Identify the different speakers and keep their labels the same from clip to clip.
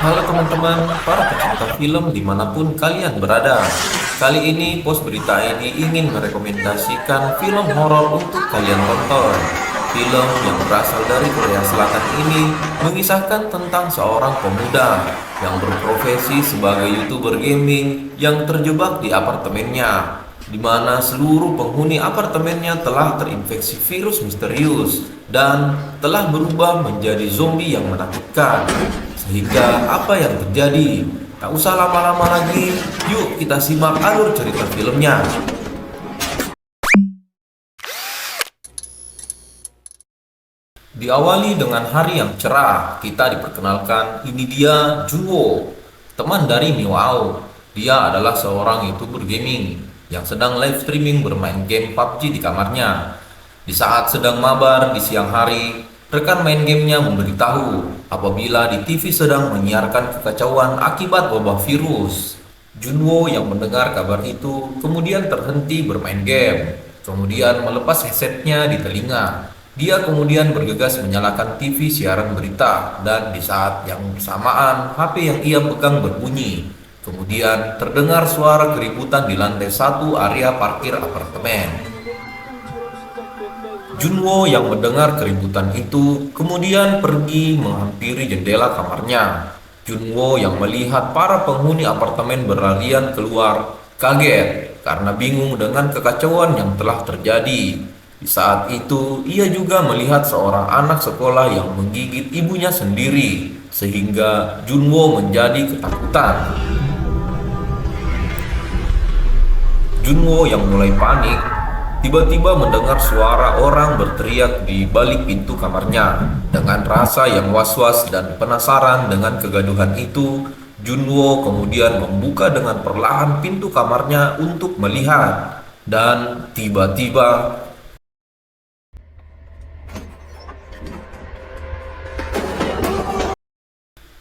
Speaker 1: Halo teman-teman, para pecinta film dimanapun kalian berada. Kali ini pos berita ini ingin merekomendasikan film horor untuk kalian tonton. Film yang berasal dari Korea Selatan ini mengisahkan tentang seorang pemuda yang berprofesi sebagai YouTuber gaming yang terjebak di apartemennya, di mana seluruh penghuni apartemennya telah terinfeksi virus misterius dan telah berubah menjadi zombie yang menakutkan. Sehingga apa yang terjadi? Tak usah lama-lama lagi, yuk kita simak alur cerita filmnya. Diawali dengan hari yang cerah, kita diperkenalkan ini dia Junwo, teman dari Miwao. Dia adalah seorang YouTuber gaming yang sedang live streaming bermain game PUBG di kamarnya. Di saat sedang mabar di siang hari, rekan main gamenya memberitahu apabila di TV sedang menyiarkan kekacauan akibat wabah virus. Junwo yang mendengar kabar itu kemudian terhenti bermain game, kemudian melepas headsetnya di telinga. Dia kemudian bergegas menyalakan TV siaran berita dan di saat yang bersamaan HP yang ia pegang berbunyi. Kemudian terdengar suara keributan di lantai satu area parkir apartemen. Junwo yang mendengar keributan itu kemudian pergi menghampiri jendela kamarnya. Junwo yang melihat para penghuni apartemen berlarian keluar kaget karena bingung dengan kekacauan yang telah terjadi. Di saat itu, ia juga melihat seorang anak sekolah yang menggigit ibunya sendiri, sehingga Junwo menjadi ketakutan. Junwo yang mulai panik, tiba-tiba mendengar suara orang berteriak di balik pintu kamarnya. Dengan rasa yang was-was dan penasaran dengan kegaduhan itu, Junwo kemudian membuka dengan perlahan pintu kamarnya untuk melihat. Dan tiba-tiba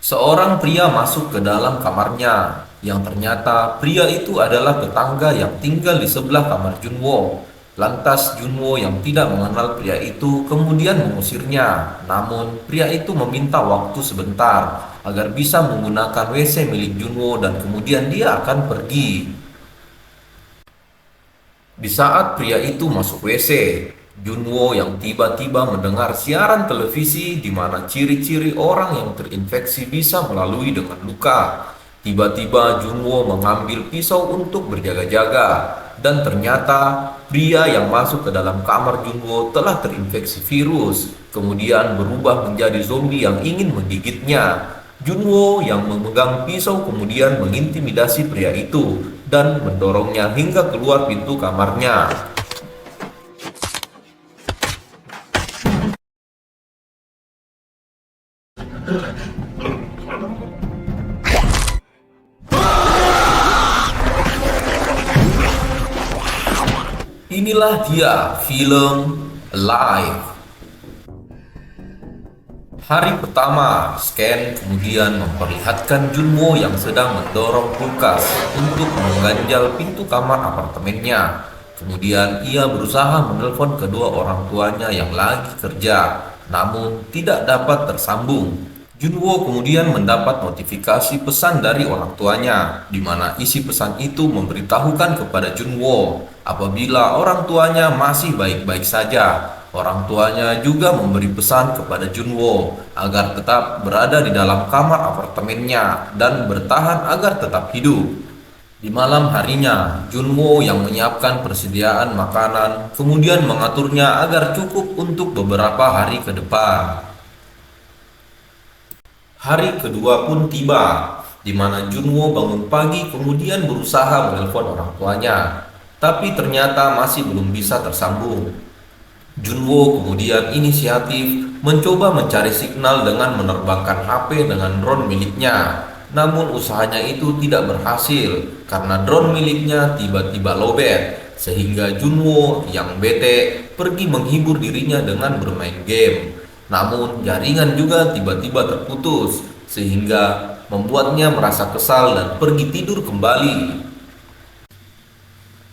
Speaker 1: seorang pria masuk ke dalam kamarnya, yang ternyata pria itu adalah tetangga yang tinggal di sebelah kamar Junwo. Lantas Junwo yang tidak mengenal pria itu kemudian mengusirnya. Namun pria itu meminta waktu sebentar agar bisa menggunakan WC milik Junwo dan kemudian dia akan pergi. Di saat pria itu masuk WC, Junwo yang tiba-tiba mendengar siaran televisi di mana ciri-ciri orang yang terinfeksi bisa melalui dengan luka. Tiba-tiba Junwo mengambil pisau untuk berjaga-jaga dan ternyata pria yang masuk ke dalam kamar Junwo telah terinfeksi virus, kemudian berubah menjadi zombie yang ingin menggigitnya. Junwo yang memegang pisau kemudian mengintimidasi pria itu dan mendorongnya hingga keluar pintu kamarnya. Inilah dia film Alive. Hari pertama, scan kemudian memperlihatkan Junwo yang sedang mendorong kulkas untuk mengganjal pintu kamar apartemennya. Kemudian ia berusaha menelpon kedua orang tuanya yang lagi kerja, namun tidak dapat tersambung. Junwo kemudian mendapat notifikasi pesan dari orang tuanya, di mana isi pesan itu memberitahukan kepada Junwo apabila orang tuanya masih baik-baik saja. Orang tuanya juga memberi pesan kepada Junwo agar tetap berada di dalam kamar apartemennya dan bertahan agar tetap hidup. Di malam harinya, Junwo yang menyiapkan persediaan makanan kemudian mengaturnya agar cukup untuk beberapa hari ke depan. Hari kedua pun tiba, di mana Junwo bangun pagi kemudian berusaha menelpon orang tuanya, tapi ternyata masih belum bisa tersambung. Junwo kemudian inisiatif mencoba mencari signal dengan menerbangkan HP dengan drone miliknya. Namun usahanya itu tidak berhasil karena drone miliknya tiba-tiba lowbat, sehingga Junwo yang bete pergi menghibur dirinya dengan bermain game. Namun jaringan juga tiba-tiba terputus sehingga membuatnya merasa kesal dan pergi tidur kembali.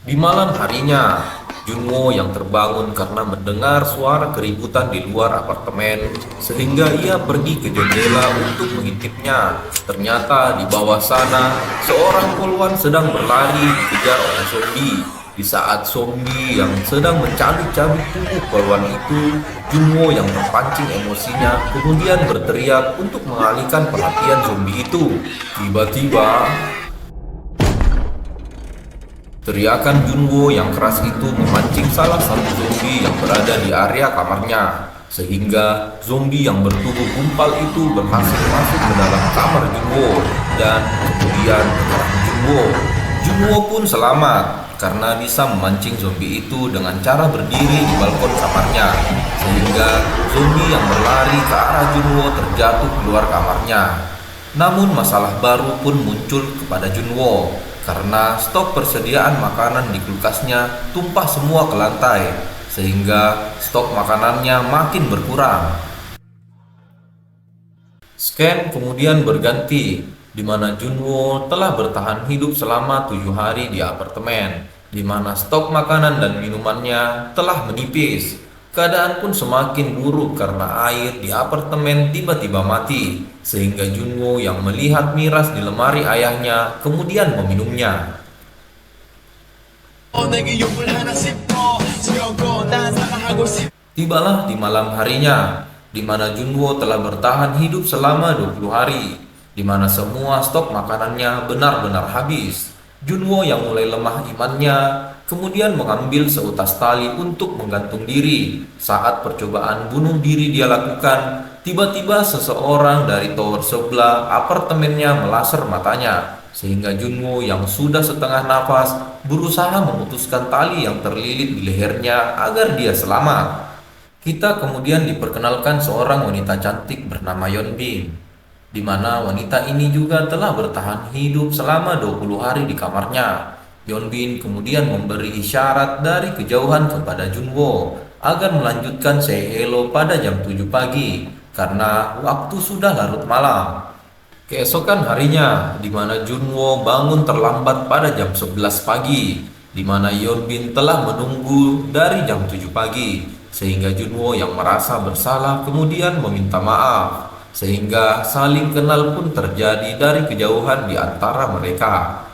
Speaker 1: Di malam harinya, Junwo yang terbangun karena mendengar suara keributan di luar apartemen, sehingga ia pergi ke jendela untuk mengintipnya. Ternyata di bawah sana, seorang polwan sedang berlari dikejar oleh zombie. Di saat zombie yang sedang mencabik-cabik tubuh polwan itu, Junwo yang terpancing emosinya kemudian berteriak untuk mengalihkan perhatian zombie itu. Tiba-tiba, teriakan Junwo yang keras itu memancing salah satu zombie yang berada di area kamarnya, sehingga zombie yang bertubuh gumpal itu berhasil masuk ke dalam kamar Junwo dan kemudian menyerang Junwo. Junwo pun selamat karena bisa memancing zombie itu dengan cara berdiri di balkon kamarnya, sehingga zombie yang berlari ke arah Junwo terjatuh keluar kamarnya. Namun masalah baru pun muncul kepada Junwo karena stok persediaan makanan di kulkasnya tumpah semua ke lantai, sehingga stok makanannya makin berkurang. Scan kemudian berganti, di mana Junwo telah bertahan hidup selama 7 hari di apartemen, di mana stok makanan dan minumannya telah menipis. Keadaan pun semakin buruk karena air di apartemen tiba-tiba mati, sehingga Junwo yang melihat miras di lemari ayahnya kemudian meminumnya. Tibalah di malam harinya, di mana Junwo telah bertahan hidup selama 20 hari, di mana semua stok makanannya benar-benar habis. Junwo yang mulai lemah imannya kemudian mengambil seutas tali untuk menggantung diri. Saat percobaan bunuh diri dia lakukan, tiba-tiba seseorang dari tower sebelah apartemennya melaser matanya, sehingga Junwo yang sudah setengah nafas berusaha memutuskan tali yang terlilit di lehernya agar dia selamat. Kita kemudian diperkenalkan seorang wanita cantik bernama Yeonbin, di mana wanita ini juga telah bertahan hidup selama 20 hari di kamarnya. Yeonbin kemudian memberi isyarat dari kejauhan kepada Junwo agar melanjutkan say hello pada jam 7 pagi karena waktu sudah larut malam. Keesokan harinya, di mana Junwo bangun terlambat pada jam 11 pagi, di mana Yeonbin telah menunggu dari jam 7 pagi, sehingga Junwo yang merasa bersalah kemudian meminta maaf, sehingga saling kenal pun terjadi dari kejauhan di antara mereka.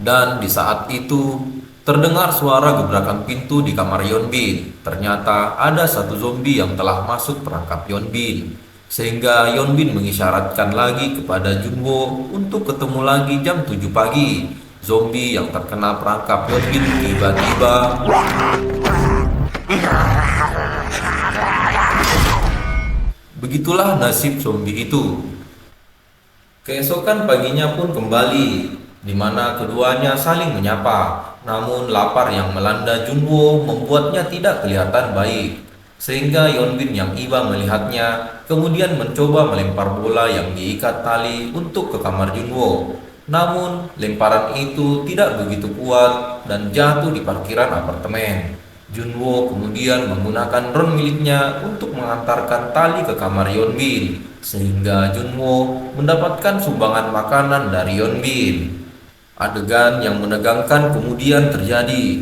Speaker 1: Dan di saat itu terdengar suara gebrakan pintu di kamar Yeonbin. Ternyata ada satu zombie yang telah masuk perangkap Yeonbin, sehingga Yeonbin mengisyaratkan lagi kepada Junwo untuk ketemu lagi jam 7 pagi. Zombie yang terkena perangkap Yeonbin tiba-tiba begitulah nasib zombie itu. Keesokan paginya pun kembali, di mana keduanya saling menyapa. Namun lapar yang melanda Junwo membuatnya tidak kelihatan baik, sehingga Yeonbin yang iba melihatnya kemudian mencoba melempar bola yang diikat tali untuk ke kamar Junwo. Namun lemparan itu tidak begitu kuat dan jatuh di parkiran apartemen. Junwo kemudian menggunakan drone miliknya untuk mengantarkan tali ke kamar Yeonbin, sehingga Junwo mendapatkan sumbangan makanan dari Yeonbin. Adegan yang menegangkan kemudian terjadi,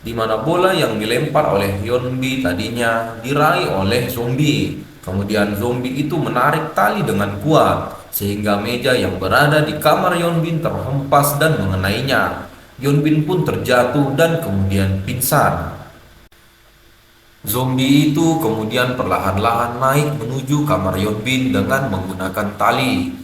Speaker 1: di mana bola yang dilempar oleh Yeonbin tadinya diraih oleh zombie. Kemudian zombie itu menarik tali dengan kuat, sehingga meja yang berada di kamar Yeonbin terhempas dan mengenainya. Yeonbin pun terjatuh dan kemudian pingsan. Zombie itu kemudian perlahan-lahan naik menuju kamar Yeonbin dengan menggunakan tali.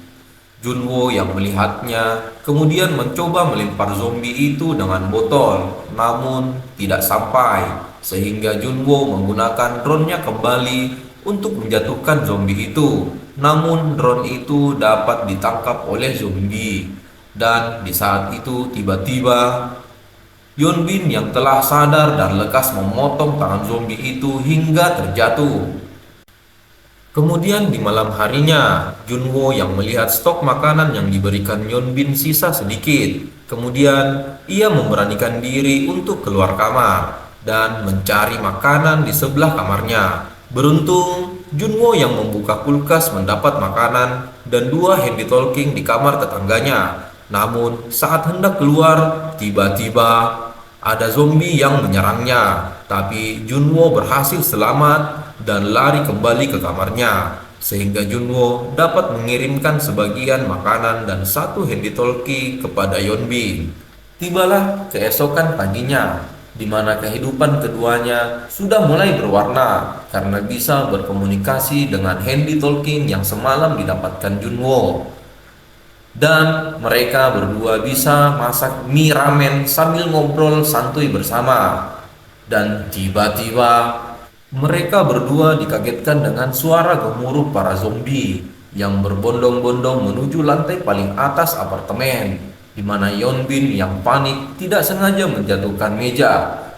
Speaker 1: Junwo yang melihatnya kemudian mencoba melempar zombie itu dengan botol, namun tidak sampai, sehingga Junwo menggunakan drone-nya kembali untuk menjatuhkan zombie itu. Namun drone itu dapat ditangkap oleh zombie, dan di saat itu tiba-tiba Yeonbin yang telah sadar dan lekas memotong tangan zombie itu hingga terjatuh. Kemudian di malam harinya, Junwo yang melihat stok makanan yang diberikan Yeonbin sisa sedikit. Kemudian ia memberanikan diri untuk keluar kamar dan mencari makanan di sebelah kamarnya. Beruntung, Junwo yang membuka kulkas mendapat makanan dan 2 handy talking di kamar tetangganya. Namun saat hendak keluar, tiba-tiba Ada zombie yang menyerangnya, tapi Junwo berhasil selamat dan lari kembali ke kamarnya, sehingga Junwo dapat mengirimkan sebagian makanan dan satu handy-talkie kepada Yeonbin. Tibalah keesokan paginya, di mana kehidupan keduanya sudah mulai berwarna karena bisa berkomunikasi dengan handy-talkie yang semalam didapatkan Junwo. Dan mereka berdua bisa masak mie ramen sambil ngobrol santuy bersama. Dan tiba-tiba mereka berdua dikagetkan dengan suara gemuruh para zombie yang berbondong-bondong menuju lantai paling atas apartemen, di mana Yeonbin yang panik tidak sengaja menjatuhkan meja,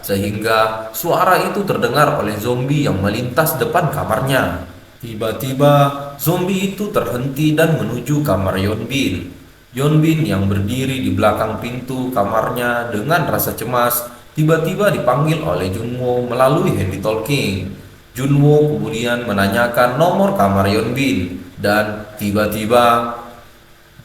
Speaker 1: sehingga suara itu terdengar oleh zombie yang melintas depan kamarnya. Tiba-tiba zombie itu terhenti dan menuju kamar Yeonbin. Yeonbin yang berdiri di belakang pintu kamarnya dengan rasa cemas tiba-tiba dipanggil oleh Junwo melalui handy talking. Junwo kemudian menanyakan nomor kamar Yeonbin dan tiba-tiba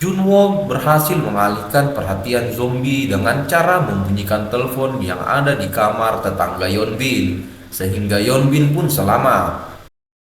Speaker 1: Junwo berhasil mengalihkan perhatian zombie dengan cara membunyikan telepon yang ada di kamar tetangga Yeonbin, sehingga Yeonbin pun selamat.